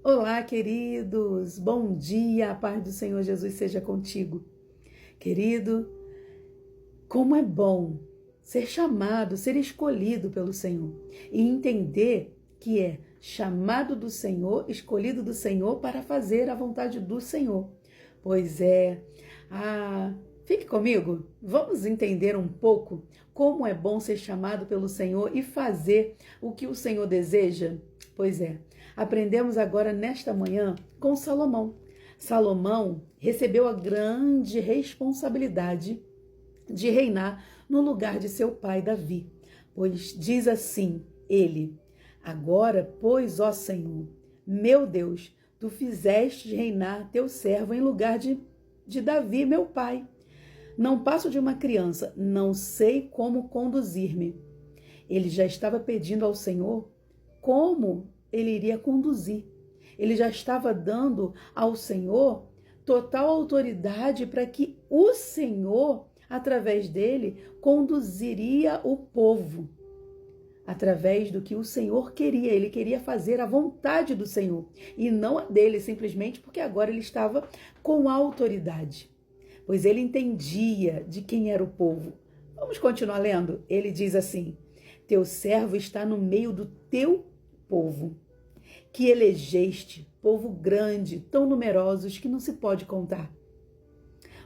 Olá, queridos! Bom dia, a paz do Senhor Jesus seja contigo. Querido, como é bom ser chamado, ser escolhido pelo Senhor e entender que é chamado do Senhor, escolhido do Senhor para fazer a vontade do Senhor. Pois é, fique comigo, vamos entender um pouco como é bom ser chamado pelo Senhor e fazer o que o Senhor deseja. Pois é, aprendemos agora nesta manhã com Salomão. Salomão recebeu a grande responsabilidade de reinar no lugar de seu pai Davi, pois diz assim ele: agora, pois, ó Senhor, meu Deus, tu fizeste reinar teu servo em lugar de Davi, meu pai. Não passo de uma criança, não sei como conduzir-me. Ele já estava pedindo ao Senhor como ele iria conduzir. Ele já estava dando ao Senhor total autoridade para que o Senhor, através dele, conduziria o povo. Através do que o Senhor queria. Ele queria fazer a vontade do Senhor e não a dele, simplesmente porque agora ele estava com autoridade. Pois ele entendia de quem era o povo. Vamos continuar lendo? Ele diz assim: teu servo está no meio do teu povo, que elegeste, povo grande, tão numerosos que não se pode contar.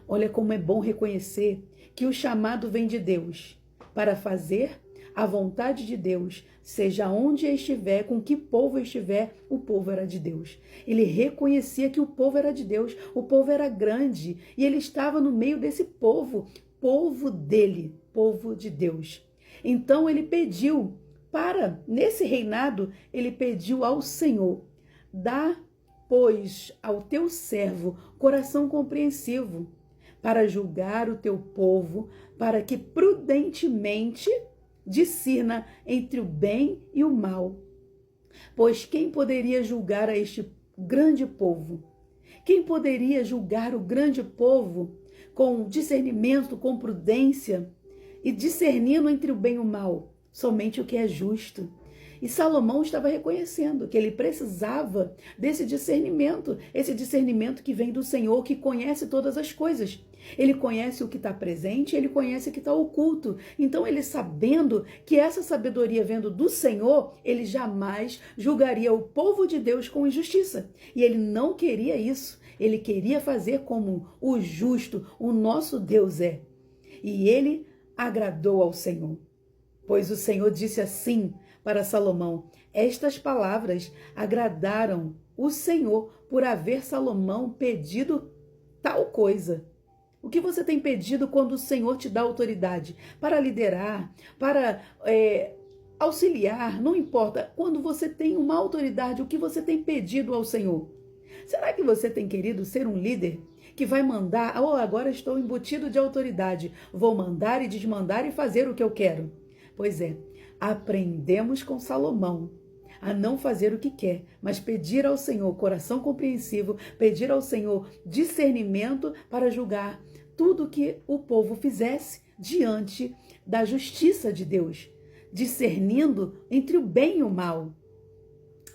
Olha como é bom reconhecer que o chamado vem de Deus para fazer a vontade de Deus, seja onde estiver, com que povo estiver, o povo era de Deus. Ele reconhecia que o povo era de Deus, o povo era grande e ele estava no meio desse povo, povo dele, povo de Deus. Então ele pediu nesse reinado, ele pediu ao Senhor: dá, pois, ao teu servo coração compreensivo para julgar o teu povo, para que prudentemente discirna entre o bem e o mal. Pois quem poderia julgar a este grande povo? Quem poderia julgar o grande povo com discernimento, com prudência e discernindo entre o bem e o mal? Somente o que é justo. E Salomão estava reconhecendo que ele precisava desse discernimento, esse discernimento que vem do Senhor, que conhece todas as coisas. Ele conhece o que está presente, ele conhece o que está oculto. Então, ele sabendo que essa sabedoria vendo do Senhor, ele jamais julgaria o povo de Deus com injustiça. E ele não queria isso. Ele queria fazer como o justo, o nosso Deus é. E ele agradou ao Senhor. Pois o Senhor disse assim para Salomão: estas palavras agradaram o Senhor por haver Salomão pedido tal coisa. O que você tem pedido quando o Senhor te dá autoridade para liderar, para auxiliar, não importa. Quando você tem uma autoridade, o que você tem pedido ao Senhor? Será que você tem querido ser um líder que vai mandar? Agora estou embutido de autoridade, vou mandar e desmandar e fazer o que eu quero. Pois é, aprendemos com Salomão a não fazer o que quer, mas pedir ao Senhor coração compreensivo, pedir ao Senhor discernimento para julgar tudo que o povo fizesse diante da justiça de Deus, discernindo entre o bem e o mal.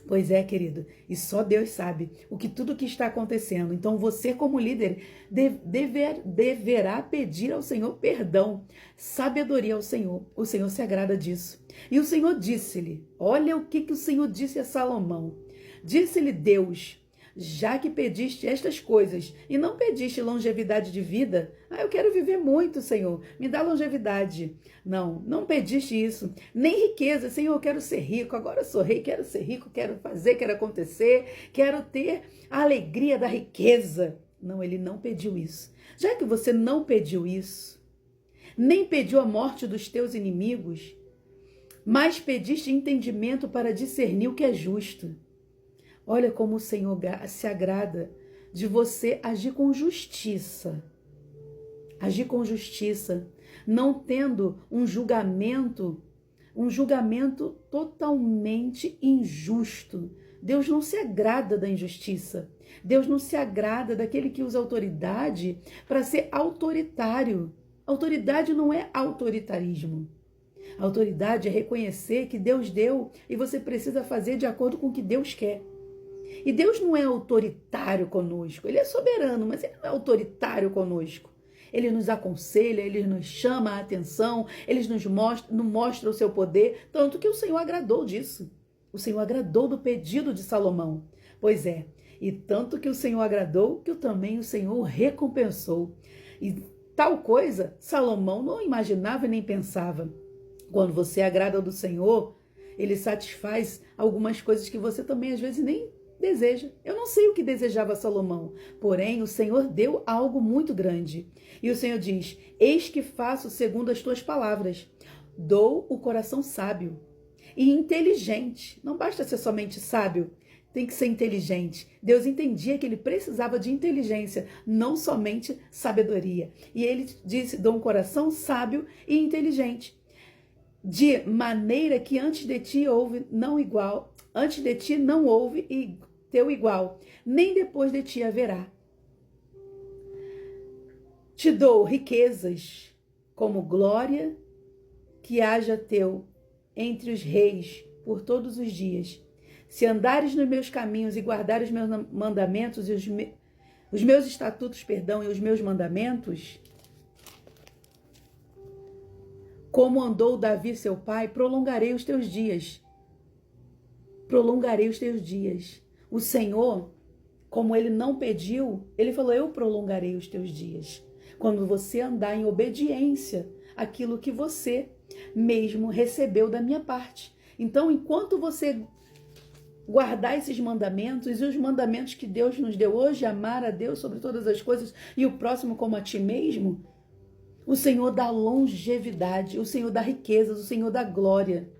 Pois é, querido, e só Deus sabe tudo que está acontecendo. Então você, como líder, deverá pedir ao Senhor perdão, sabedoria ao Senhor. O Senhor se agrada disso. E o Senhor disse-lhe, olha o que o Senhor disse a Salomão. Disse-lhe Deus: já que pediste estas coisas e não pediste longevidade de vida, eu quero viver muito, Senhor, me dá longevidade. Não pediste isso, nem riqueza, Senhor, eu quero ser rico, agora eu sou rei, quero ser rico, quero fazer, quero acontecer, quero ter a alegria da riqueza. Não, ele não pediu isso. Já que você não pediu isso, nem pediu a morte dos teus inimigos, mas pediste entendimento para discernir o que é justo. Olha como o Senhor se agrada de você agir com justiça. Agir com justiça, não tendo um julgamento totalmente injusto. Deus não se agrada da injustiça. Deus não se agrada daquele que usa autoridade para ser autoritário. Autoridade não é autoritarismo. Autoridade é reconhecer que Deus deu e você precisa fazer de acordo com o que Deus quer. E Deus não é autoritário conosco, Ele é soberano, mas Ele não é autoritário conosco. Ele nos aconselha, Ele nos chama a atenção, Ele nos mostra o seu poder, tanto que o Senhor agradou disso. O Senhor agradou do pedido de Salomão. Pois é, e tanto que o Senhor agradou, que também o Senhor recompensou. E tal coisa, Salomão não imaginava e nem pensava. Quando você agrada do Senhor, Ele satisfaz algumas coisas que você também às vezes nem deseja. Eu não sei o que desejava Salomão, porém o Senhor deu algo muito grande. E o Senhor diz: eis que faço segundo as tuas palavras. Dou o coração sábio e inteligente. Não basta ser somente sábio, tem que ser inteligente. Deus entendia que ele precisava de inteligência, não somente sabedoria. E ele disse: dou um coração sábio e inteligente, de maneira que antes de ti não houve teu igual, nem depois de ti haverá. Te dou riquezas como glória, que haja teu entre os reis por todos os dias. Se andares nos meus caminhos e guardares os meus mandamentos e os meus estatutos, e os meus mandamentos, como andou Davi seu pai, prolongarei os teus dias. Prolongarei os teus dias. O Senhor, como ele não pediu, ele falou: eu prolongarei os teus dias. Quando você andar em obediência àquilo que você mesmo recebeu da minha parte. Então, enquanto você guardar esses mandamentos e os mandamentos que Deus nos deu hoje, amar a Deus sobre todas as coisas e o próximo como a ti mesmo, o Senhor dá longevidade, o Senhor dá riquezas, o Senhor dá glória.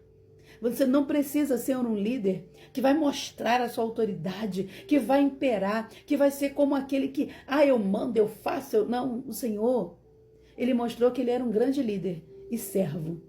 Você não precisa ser um líder que vai mostrar a sua autoridade, que vai imperar, que vai ser como aquele que, eu mando, eu faço. Não, o Senhor, ele mostrou que ele era um grande líder e servo.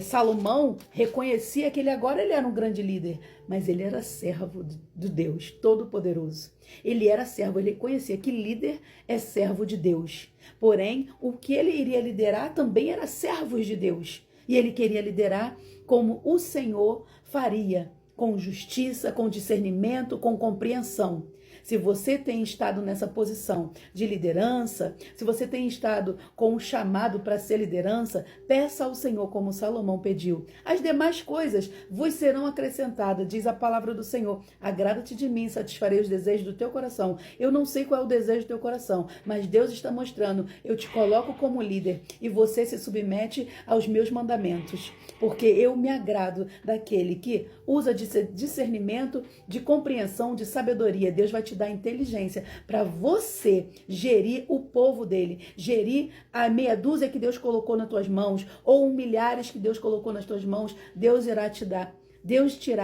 Salomão reconhecia que ele era um grande líder, mas ele era servo de Deus Todo-Poderoso. Ele era servo, ele conhecia que líder é servo de Deus. Porém, o que ele iria liderar também era servos de Deus. E ele queria liderar como o Senhor faria, com justiça, com discernimento, com compreensão. Se você tem estado nessa posição de liderança, se você tem estado com um chamado para ser liderança, peça ao Senhor como Salomão pediu. As demais coisas vos serão acrescentadas, diz a palavra do Senhor. Agrada-te de mim, satisfarei os desejos do teu coração. Eu não sei qual é o desejo do teu coração, mas Deus está mostrando: eu te coloco como líder e você se submete aos meus mandamentos, porque eu me agrado daquele que usa de discernimento, de compreensão, de sabedoria. Deus vai te dar inteligência para você gerir o povo dele, gerir a meia dúzia que Deus colocou nas tuas mãos, ou milhares que Deus colocou nas tuas mãos. Deus irá te dar, Deus te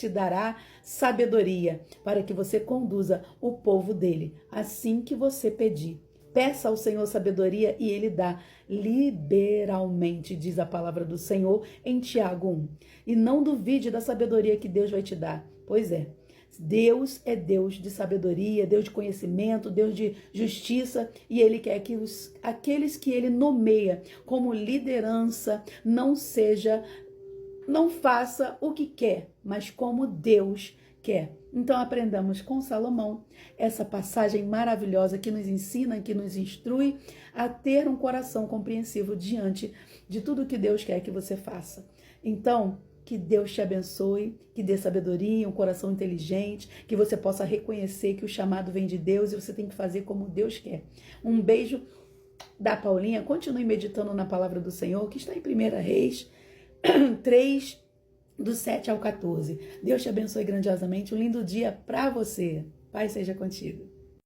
dará sabedoria para que você conduza o povo dele, assim que você pedir. Peça ao Senhor sabedoria e ele dá liberalmente, diz a palavra do Senhor em Tiago 1. E não duvide da sabedoria que Deus vai te dar. Pois é, Deus é Deus de sabedoria, Deus de conhecimento, Deus de justiça, e ele quer que aqueles que ele nomeia como liderança não faça o que quer, mas como Deus quer. Então aprendamos com Salomão essa passagem maravilhosa que nos ensina, que nos instrui a ter um coração compreensivo diante de tudo que Deus quer que você faça. Então, que Deus te abençoe, que dê sabedoria, um coração inteligente, que você possa reconhecer que o chamado vem de Deus e você tem que fazer como Deus quer. Um beijo da Paulinha. Continue meditando na palavra do Senhor, que está em 1 Reis 3, do 7 ao 14. Deus te abençoe grandiosamente. Um lindo dia para você. Paz seja contigo.